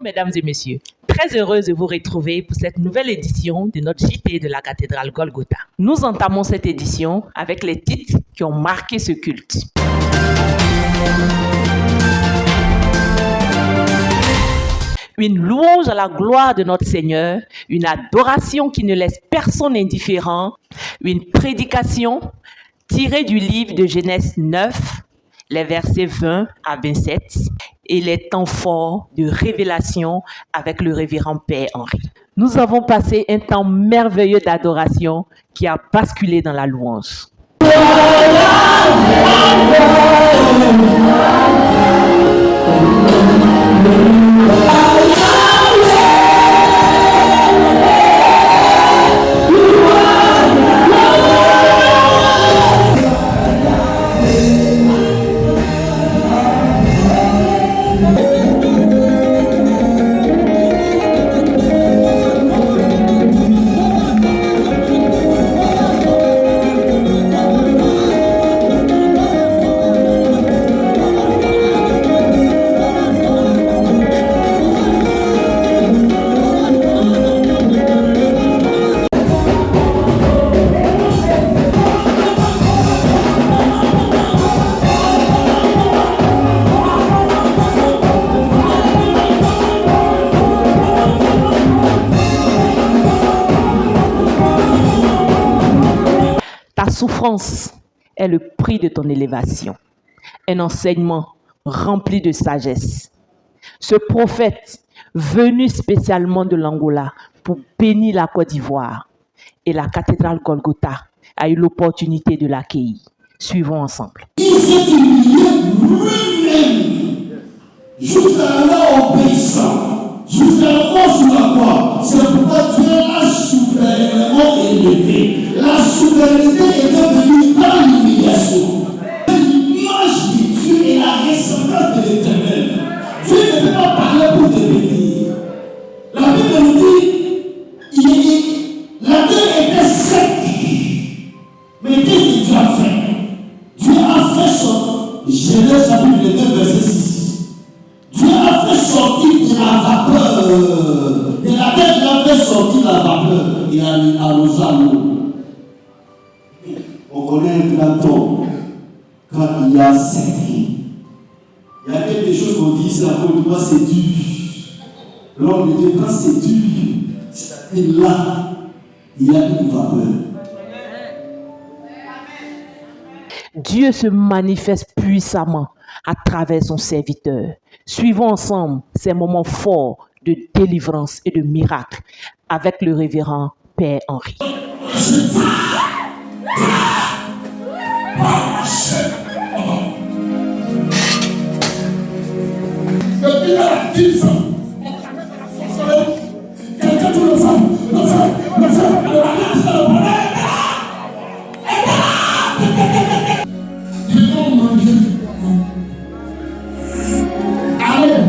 Mesdames et messieurs, très heureuse de vous retrouver pour cette nouvelle édition de notre JT de la cathédrale Golgotha. Nous entamons cette édition avec les titres qui ont marqué ce culte. Une louange à la gloire de notre Seigneur, une adoration qui ne laisse personne indifférent, une prédication tirée du livre de Genèse 9, les versets 20 à 27, et les temps forts de révélation avec le révérend Père Henri. Nous avons passé un temps merveilleux d'adoration qui a basculé dans la louange. Ta souffrance est le prix de ton élévation, un enseignement rempli de sagesse. Ce prophète, venu spécialement de l'Angola pour bénir la Côte d'Ivoire, et la cathédrale Golgotha a eu l'opportunité de l'accueillir. Suivons ensemble. Il s'est humilié lui-même jusqu'à la obéissant, jusqu'à la mort sur la croix. C'est pourquoi Dieu l'a souverainement élevé. La souveraineté est devenue par l'humiliation. L'image de Dieu et la ressemblance de l'Éternel. Dieu ne peut pas parler pour te bénir. La Bible nous dit, la terre était sec. Mais qu'est-ce que Dieu a fait? Dieu a fait sortir, Genèse chapitre 2, verset 6. Dieu a fait sortir de la vapeur. De la terre, il a fait sortir la vapeur. Il a arrosé l'eau. On connaît un Platon. Quand il y a 7 ans, il y a quelque chose qu'on dit ici à Côte d'Ivoire, c'est dur. L'homme de Dieu, quand c'est dur, et là, il y a une vapeur. Dieu se manifeste puissamment à travers son serviteur. Suivons ensemble ces moments forts de délivrance et de miracle avec le révérend Père Henri. Depuis la 10 ans, quelqu'un tout le fait. Ils vont manger. Allez.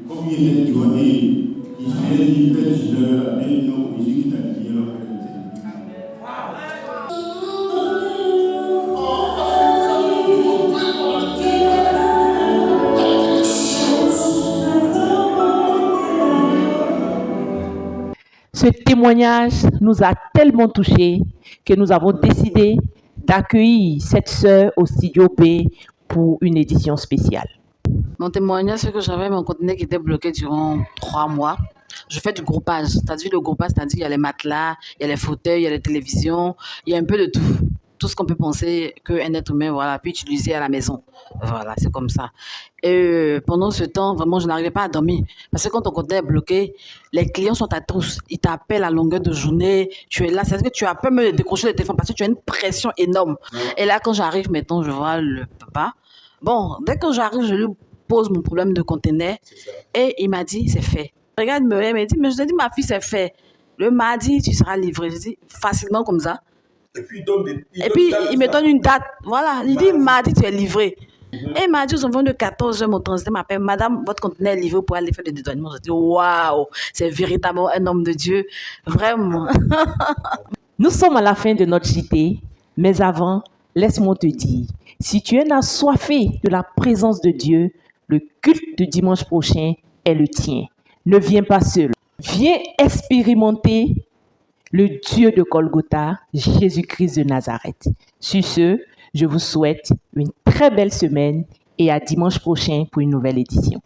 Comme il est douanier, il fait une belle Ce témoignage nous a tellement touchés que nous avons décidé d'accueillir cette sœur au Studio B pour une édition spéciale. Mon témoignage, c'est que j'avais mon conteneur qui était bloqué durant 3 mois. Je fais du groupage. C'est-à-dire le groupage, c'est-à-dire il y a les matelas, il y a les fauteuils, il y a les télévisions, il y a un peu de tout. Tout ce qu'on peut penser qu'un être humain peut utiliser à la maison. Voilà, c'est comme ça. Et pendant ce temps, vraiment, je n'arrivais pas à dormir. Parce que quand ton conteneur est bloqué, les clients sont à tous. Ils t'appellent à longueur de journée. Tu es là. C'est-à-dire que tu as peur même de décrocher le téléphone parce que tu as une pression énorme. Et là, quand j'arrive maintenant, je vois le papa. Bon, dès que j'arrive, je lui pose mon problème de conteneur. Et il m'a dit, c'est fait. Regarde-moi, il m'a dit, mais je t'ai dit, ma fille, c'est fait. Le mardi, tu seras livré. Je dis, facilement comme ça. Et puis, il me donne une date. Voilà. Il dit, mardi, tu es livré. Et mardi, aux environs de 14h, mon transitaire m'appelle, madame, votre conteneur est livré pour aller faire le dédouanement. Je dis, waouh, c'est véritablement un homme de Dieu. Vraiment. Nous sommes à la fin de notre JT, mais avant, laisse-moi te dire, si tu es assoiffé de la présence de Dieu, le culte de dimanche prochain est le tien. Ne viens pas seul. Viens expérimenter le Dieu de Golgotha, Jésus-Christ de Nazareth. Sur ce, je vous souhaite une très belle semaine et à dimanche prochain pour une nouvelle édition.